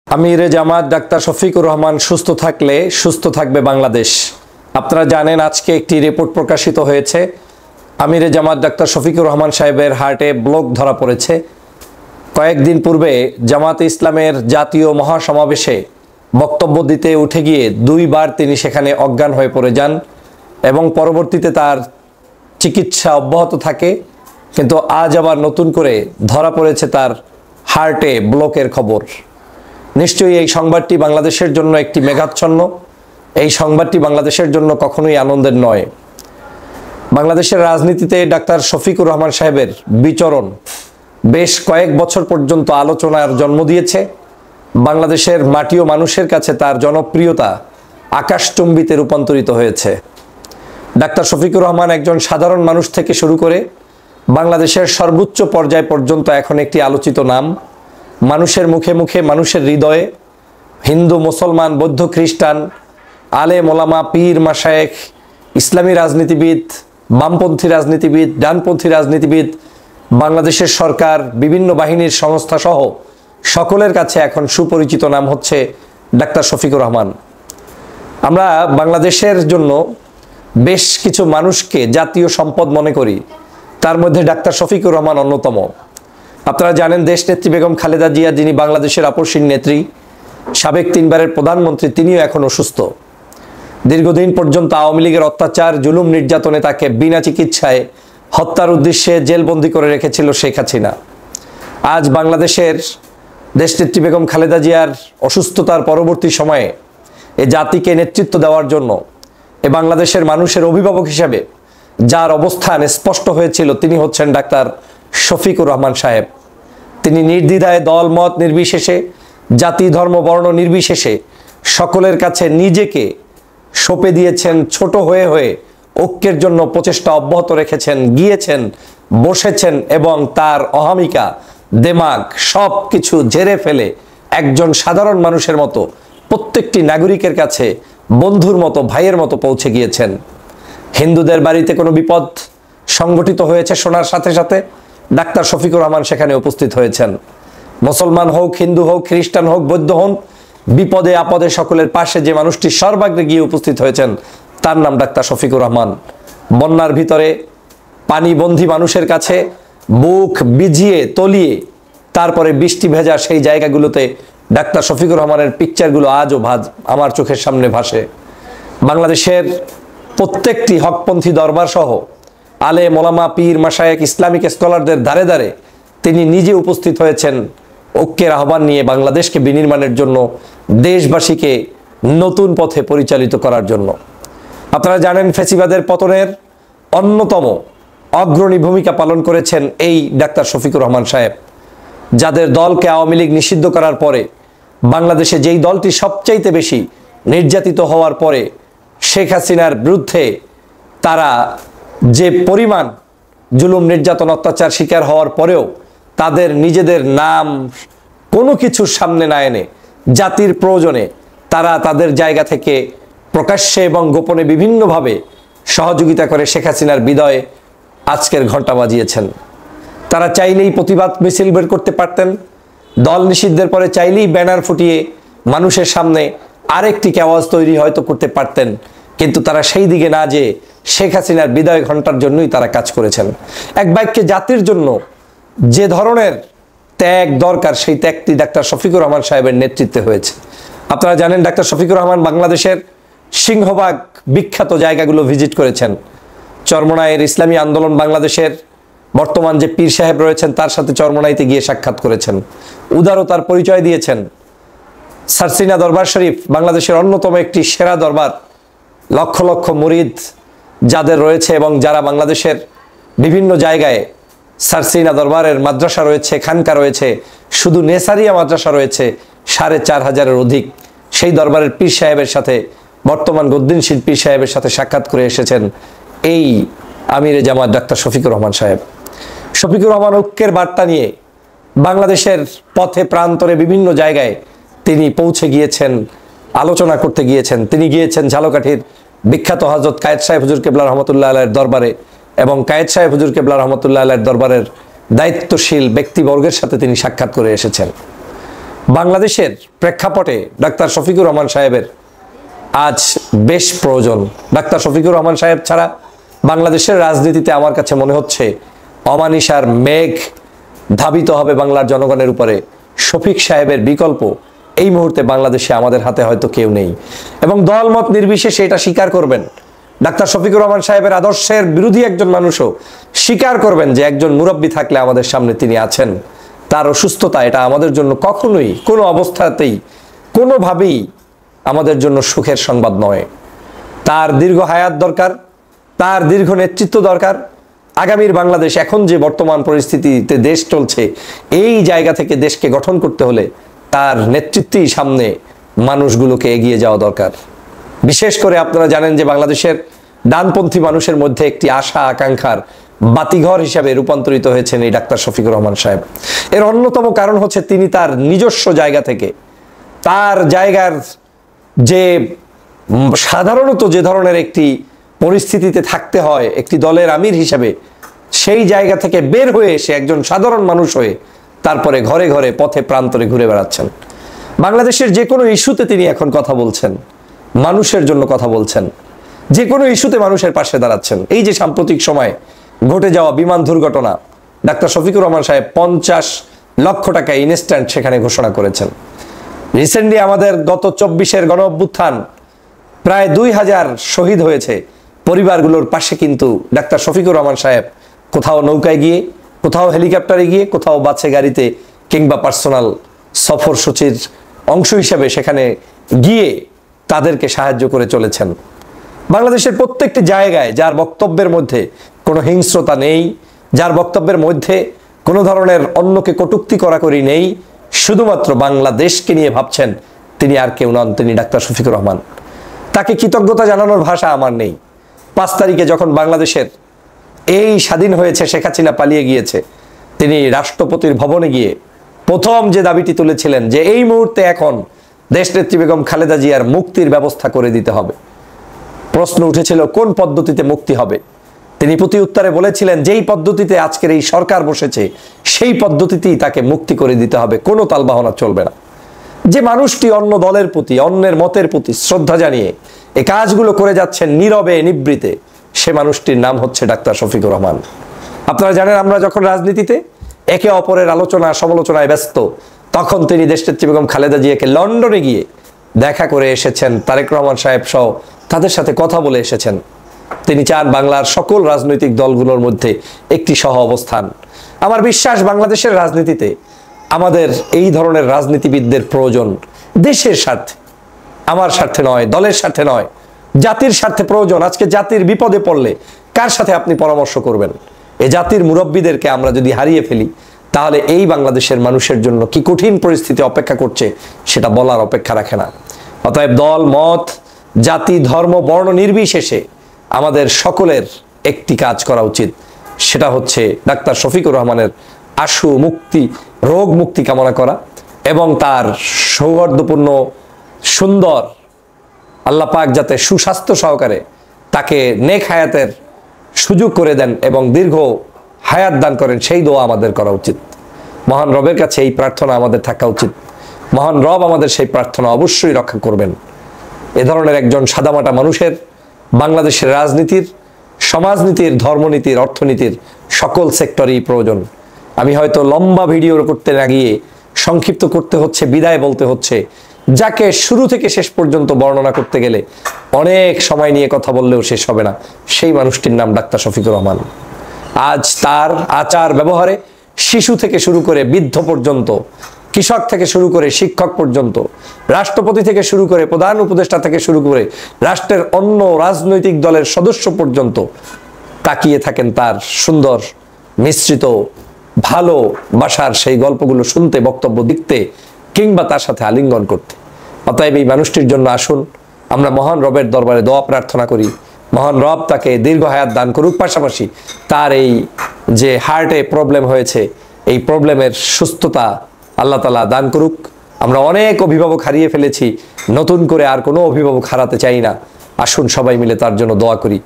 আমিরে জামাত ডাক্তার শফিকুর রহমান সুস্থ থাকলে সুস্থ থাকবে বাংলাদেশ। আপনারা জানেন আজকে একটি রিপোর্ট প্রকাশিত হয়েছে। আমিরে জামাত ডাক্তার শফিকুর রহমান সাহেবের হার্টে ব্লক ধরা পড়েছে। কয়েকদিন পূর্বে জামাতে ইসলামের জাতীয় মহাসমাবেশে বক্তব্য দিতে উঠে গিয়ে দুইবার তিনি সেখানে অজ্ঞান হয়ে পড়ে যান এবং পরবর্তীতে তার চিকিৎসা অব্যাহত থাকে, কিন্তু আজ আবার নতুন করে ধরা পড়েছে তার হার্টে ব্লকের খবর। নিশ্চয়ই এই সংবাদটি বাংলাদেশের জন্য একটি মেঘাচ্ছন্ন। এই সংবাদটি বাংলাদেশের জন্য কখনোই আনন্দের নয়। বাংলাদেশের রাজনীতিতে ডাক্তার শফিকুর রহমান সাহেবের বিচরণ বেশ কয়েক বছর পর্যন্ত আলোচনার জন্ম দিয়েছে। বাংলাদেশের মাটি ও মানুষের কাছে তার জনপ্রিয়তা আকাশচুম্বিতে রূপান্তরিত হয়েছে। ডাক্তার শফিকুর রহমান একজন সাধারণ মানুষ থেকে শুরু করে বাংলাদেশের সর্বোচ্চ পর্যায় পর্যন্ত এখন একটি আলোচিত নাম। মানুষের মুখে মুখে, মানুষের হৃদয়ে, হিন্দু, মুসলমান, বৌদ্ধ, খ্রিস্টান, আলেম ওলামা, পীর, মাশায়েখ, ইসলামী রাজনীতিবিদ, বামপন্থী রাজনীতিবিদ, ডানপন্থী রাজনীতিবিদ, বাংলাদেশের সরকার, বিভিন্ন বাহিনীর সংস্থা সহ সকলের কাছে এখন সুপরিচিত নাম হচ্ছে ডাক্তার শফিকুর রহমান। আমরা বাংলাদেশের জন্য বেশ কিছু মানুষকে জাতীয় সম্পদ মনে করি, তার মধ্যে ডাক্তার শফিকুর রহমান অন্যতম। আপনারা জানেন দেশনেত্রী বেগম খালেদা জিয়া, যিনি বাংলাদেশের আপসীন নেত্রী, সাবেক 3 বারের প্রধানমন্ত্রী, তিনিও এখন অসুস্থ। দীর্ঘদিন পর্যন্ত আওয়ামী লীগের অত্যাচার, জুলুম, নির্যাতনে তাকে বিনা চিকিৎসায় হত্যার উদ্দেশ্যে জেলবন্দি করে রেখেছিল শেখ হাসিনা। আজ বাংলাদেশের দেশনেত্রী বেগম খালেদা জিয়ার অসুস্থতার পরবর্তী সময়ে এ জাতিকে নেতৃত্ব দেওয়ার জন্য এ বাংলাদেশের মানুষের অভিভাবক হিসেবে যার অবস্থান স্পষ্ট হয়েছিল, তিনি হচ্ছেন ডাক্তার শফিকুর রহমান সাহেব। তিনি নির্দ্বিধায় দল মত নির্বিশেষে, জাতি ধর্ম বর্ণ নির্বিশেষে সকলের কাছে নিজেকে সঁপে দিয়েছেন। ছোট হয়ে হয়ে ঐক্যের জন্য প্রচেষ্টা অব্যাহত রেখেছেন, গিয়েছেন, বসেছেন এবং তার অহমিকা, দেমাগ সব কিছু ঝেড়ে ফেলে একজন সাধারণ মানুষের মতো প্রত্যেকটি নাগরিকের কাছে বন্ধুর মতো, ভাইয়ের মতো পৌঁছে গিয়েছেন। হিন্দুদের বাড়িতে কোনো বিপদ সংগঠিত হয়েছে শোনার সাথে সাথে ডাক্তার শফিকুর রহমান সেখানে উপস্থিত হয়েছেন। মুসলমান হোক, হিন্দু হোক, খ্রিস্টান হোক, বৌদ্ধ হন, বিপদে আপদে সকলের পাশে যে মানুষটি সর্বাগ্রে গিয়ে উপস্থিত হয়েছেন তার নাম ডাক্তার শফিকুর রহমান। বন্যার ভিতরে পানিবন্দী মানুষের কাছে বুক বিজিয়ে তলিয়ে তারপরে বৃষ্টি ভেজা সেই জায়গাগুলোতে ডাক্তার শফিকুর রহমানের পিকচারগুলো আজও আমার চোখের সামনে ভাসে। বাংলাদেশের প্রত্যেকটি হকপন্থী দরবার সহ আলেম ওলামা, পীর, মাশায়েখ, ইসলামিক স্কলারদের ধারে ধারে তিনি নিজে উপস্থিত হয়েছেন ঐক্যের আহ্বান নিয়ে বাংলাদেশকে বিনির্মাণের জন্য, দেশবাসীকে নতুন পথে পরিচালিত করার জন্য। আপনারা জানেন ফ্যাসিবাদের পতনের অন্যতম অগ্রণী ভূমিকা পালন করেছেন এই ডাক্তার শফিকুর রহমান সাহেব, যাদের দলকে আওয়ামী লীগ নিষিদ্ধ করার পরে বাংলাদেশে যেই দলটি সবচাইতে বেশি নির্যাতিত হওয়ার পরে শেখ হাসিনার বিরুদ্ধে তারা যে পরিমাণ জুলুম, নির্যাতন, অত্যাচার শিকার হওয়ার পরেও তাদের নিজেদের নাম কোনো কিছুর সামনে না এনে জাতির প্রয়োজনে তারা তাদের জায়গা থেকে প্রকাশ্যে এবং গোপনে বিভিন্নভাবে সহযোগিতা করে শেখ হাসিনার বিদায়ে আজকের ঘণ্টা বাজিয়েছেন। তারা চাইলেই প্রতিবাদ মিছিল বের করতে পারতেন, দল নিষিদ্ধের পরে চাইলেই ব্যানার ফুটিয়ে মানুষের সামনে আরেকটি আওয়াজ তৈরি হয়তো করতে পারতেন, কিন্তু তারা সেই দিকে না যেয়ে শেখ হাসিনার বিদায় ঘণ্টার জন্যই তারা কাজ করেছেন। এক বাক্যে জাতির জন্য যে ধরনের ত্যাগ দরকার, সেই ত্যাগটি ডাক্তার শফিকুর রহমান সাহেবের নেতৃত্বে হয়েছে। আপনারা জানেন ডাক্তার শফিকুর রহমান বাংলাদেশের সিংহভাগ বিখ্যাত জায়গাগুলো ভিজিট করেছেন। চরমোনাইয়ের ইসলামী আন্দোলন, বাংলাদেশের বর্তমান যে পীর সাহেব রয়েছেন তার সাথে চরমোনাইতে গিয়ে সাক্ষাৎ করেছেন, উদারতার পরিচয় দিয়েছেন। সারসিনা দরবার শরীফ বাংলাদেশের অন্যতম একটি সেরা দরবার, লক্ষ লক্ষ মুরিদ যাদের রয়েছে এবং যারা বাংলাদেশের বিভিন্ন জায়গায় সারসিনা দরবারের মাদ্রাসা রয়েছে, খানকা রয়েছে, শুধু নেসারিয়া মাদ্রাসা রয়েছে 4500-এর অধিক। সেই দরবারের পীর সাহেবের সাথে, বর্তমান গদ্দিনশীল পীর সাহেবের সাথে সাক্ষাৎ করে এসেছেন এই আমিরে জামাত ডাক্তার শফিকুর রহমান সাহেব। শফিকুর রহমান ঐক্যের বার্তা নিয়ে বাংলাদেশের পথে প্রান্তরে বিভিন্ন জায়গায় তিনি পৌঁছে গিয়েছেন, আলোচনা করতে গিয়েছেন। তিনি গিয়েছেন ঝালকাঠির বিখ্যাত হযরত কায়েদ সাহেব হুজুর কেবলা রহমতুল্লাহ আলাইহির দরবারে এবং কায়েদ সাহেব হুজুর কেবলা রহমতুল্লাহ আলাইহির দরবারের দায়িত্বশীল ব্যক্তিবর্গের সাথে তিনি সাক্ষাৎ করে এসেছেন। বাংলাদেশের প্রেক্ষাপটে ডাক্তার শফিকুর রহমান সাহেবের আজ বেশ প্রয়োজন। ডাক্তার শফিকুর রহমান সাহেব ছাড়া বাংলাদেশের রাজনীতিতে আমার কাছে মনে হচ্ছে অমানিসার মেঘ ধাবিত হবে বাংলার জনগণের উপরে। শফিক সাহেবের বিকল্প এই মুহূর্তে বাংলাদেশে আমাদের হাতে হয়তো কেউ নেই, এবং দলমত নির্বিশেষে এটা স্বীকার করবেন। ডাক্তার শফিকুর রহমান সাহেবের আদর্শের বিরোধী একজন মানুষও স্বীকার করবেন যে একজন মুরব্বী থাকলে আমাদের সামনে তিনি আছেন। তার অসুস্থতা এটা আমাদের জন্য কখনোই, কোনো অবস্থাতেই, কোনোভাবেই আমাদের জন্য সুখের সংবাদ নয়। তার দীর্ঘ হায়াত দরকার, তার দীর্ঘ নেতৃত্ব দরকার। আগামীর বাংলাদেশ, এখন যে বর্তমান পরিস্থিতিতে দেশ চলছে, এই জায়গা থেকে দেশকে গঠন করতে হলে তার নেতৃত্বেই সামনে মানুষগুলোকে এগিয়ে যাওয়া দরকার। বিশেষ করে আপনারা জানেন যে বাংলাদেশের ডানপন্থী মানুষের মধ্যে একটি আশা আকাঙ্ক্ষার বাতিঘর হিসাবে রূপান্তরিত হয়েছেন এই ডাক্তার শফিকুর রহমান সাহেব। এর অন্যতম কারণ হচ্ছে তিনি তার নিজস্ব জায়গা থেকে, তার জায়গার যে সাধারণত যে ধরনের একটি পরিস্থিতিতে থাকতে হয় একটি দলের আমির হিসাবে, সেই জায়গা থেকে বের হয়ে এসে একজন সাধারণ মানুষ হয়ে তারপরে ঘরে ঘরে পথে প্রান্তরে ঘুরে বেড়াচ্ছেন। বাংলাদেশের যে কোনো ইস্যুতে তিনি এখন কথা বলছেন, মানুষের জন্য কথা বলছেন, যে কোনো ইস্যুতে মানুষের পাশে দাঁড়াচ্ছেন। এই যে সাম্প্রতিক সময়ে ঘটে যাওয়া বিমান দুর্ঘটনা, ডাক্তার শফিকুর রহমান সাহেব 50 লক্ষ টাকা ইনস্ট্যান্ট সেখানে ঘোষণা করেছেন। রিসেন্টলি আমাদের গত 24-এর গণ অভ্যুত্থান, প্রায় 2000 শহীদ হয়েছে। পরিবারগুলোর পাশে কিন্তু ডাক্তার শফিকুর রহমান সাহেব কোথাও নৌকায় গিয়ে, কোথাও হেলিকপ্টারে গিয়ে, কোথাও বাসে গাড়িতে কিংবা পার্সোনাল সফর সূচির অংশ হিসেবে সেখানে গিয়ে তাদেরকে সাহায্য করে চলেছেন। বাংলাদেশের প্রত্যেকটি জায়গায় যার বক্তব্যের মধ্যে কোনো হিংস্রতা নেই, যার বক্তব্যের মধ্যে কোনো ধরনের অন্যকে কটূক্তি করাকরি নেই, শুধুমাত্র বাংলাদেশকে নিয়ে ভাবছেন, তিনি আর কেউ নন, তিনি ডাক্তার শফিকুর রহমান। তাকে কৃতজ্ঞতা জানানোর ভাষা আমার নেই। 5 তারিখে যখন বাংলাদেশের এই স্বাধীন হয়েছে, শেখ হাসিনা পালিয়ে গিয়েছে, তিনি রাষ্ট্রপতির ভবনে গিয়ে প্রথম যে দাবিটি তুলেছিলেন যে এই মুহূর্তে এখন দেশনেত্রী বেগম খালেদা জিয়ার মুক্তির ব্যবস্থা করে দিতে হবে। প্রশ্ন উঠেছিল কোন পদ্ধতিতে মুক্তি হবে। তিনি প্রতি উত্তরে বলেছিলেন যেই পদ্ধতিতে আজকের এই সরকার বসেছে সেই পদ্ধতিতেই তাকে মুক্তি করে দিতে হবে, কোনো তালবাহনা চলবে না। যে মানুষটি অন্য দলের প্রতি, অন্যের মতের প্রতি শ্রদ্ধা জানিয়ে এই কাজগুলো করে যাচ্ছেন নীরবে নিবৃতে, সে মানুষটির নাম হচ্ছে ডাক্তার শফিকুর রহমান। আপনারা জানেন, আমরা যখন রাজনীতিতে একে অপরের আলোচনা সমালোচনায় ব্যস্ত, তখন তিনি দেশনেত্রী বেগম খালেদা জিয়াকে লন্ডনে গিয়ে দেখা করে এসেছেন, তারেক রহমান সাহেব সহ তাদের সাথে কথা বলে এসেছেন। তিনি চান বাংলার সকল রাজনৈতিক দলগুলোর মধ্যে একটি সহ অবস্থান। আমার বিশ্বাস বাংলাদেশের রাজনীতিতে আমাদের এই ধরনের রাজনীতিবিদদের প্রয়োজন, দেশের স্বার্থে, আমার স্বার্থে নয়, দলের স্বার্থে নয়, জাতির স্বার্থে প্রয়োজন। আজকে জাতির বিপদে পড়লে কার সাথে আপনি পরামর্শ করবেন? এই জাতির মুরব্বীদেরকে আমরা যদি হারিয়ে ফেলি, তাহলে এই বাংলাদেশের মানুষের জন্য কি কঠিন পরিস্থিতি অপেক্ষা করছে সেটা বলার অপেক্ষা রাখে না। অতএব দল মত, জাতি, ধর্ম, বর্ণ নির্বিশেষে আমাদের সকলের একটি কাজ করা উচিত, সেটা হচ্ছে ডাক্তার শফিকুর রহমানের আশু মুক্তি, রোগ মুক্তি কামনা করা এবং তার সৌহার্দ্যপূর্ণ সুন্দর আল্লাহ পাক যাতে সুস্বাস্থ্য সহকারে তাকে নেক হায়াতের সুযোগ করে দেন এবং দীর্ঘ হায়াত দান করেন, সেই দোয়া আমাদের করা উচিত। মহান রবের কাছে এই প্রার্থনা আমাদের থাকা উচিত। মহান রব আমাদের সেই প্রার্থনা অবশ্যই রক্ষা করবেন। এ ধরনের একজন সাদামাটা মানুষের বাংলাদেশের রাজনীতির, সমাজনীতির, ধর্মনীতির, অর্থনীতির সকল সেক্টরেই প্রয়োজন। আমি হয়তো লম্বা ভিডিও করতে না গিয়ে সংক্ষিপ্ত করতে হচ্ছে, বিদায় বলতে হচ্ছে। যাকে শুরু থেকে শেষ পর্যন্ত বর্ণনা করতে গেলে অনেক সময় নিয়ে কথা বললেও শেষ হবে না, সেই মানুষটির নাম ডাক্তার শফিকুর রহমান। আজ তার আচার ব্যবহারে শিশু থেকে শুরু করে বৃদ্ধ পর্যন্ত, কৃষক থেকে শুরু করে শিক্ষক পর্যন্ত, রাষ্ট্রপতি থেকে শুরু করে প্রধান উপদেষ্টা থেকে শুরু করে রাষ্ট্রের অন্য রাজনৈতিক দলের সদস্য পর্যন্ত তাকিয়ে থাকেন তার সুন্দর মিশ্রিত ভালোবাসার সেই গল্পগুলো শুনতে, বক্তব্য দেখতে কিংবা তার সাথে আলিঙ্গন করতে। অতএব এই মানুষটির জন্য আসুন আমরা মহান রবের দরবারে দোয়া প্রার্থনা করি, মহান রব তাকে দীর্ঘ হায়াত দান করুক, পাশাপাশি তার এই যে হার্টে প্রবলেম হয়েছে, এই প্রবলেমের সুস্থতা আল্লাহ তাআলা দান করুক। আমরা অনেক অভিভাবক হারিয়ে ফেলেছি, নতুন করে আর কোনো অভিভাবক হারাতে চাই না। আসুন সবাই মিলে তার জন্য দোয়া করি।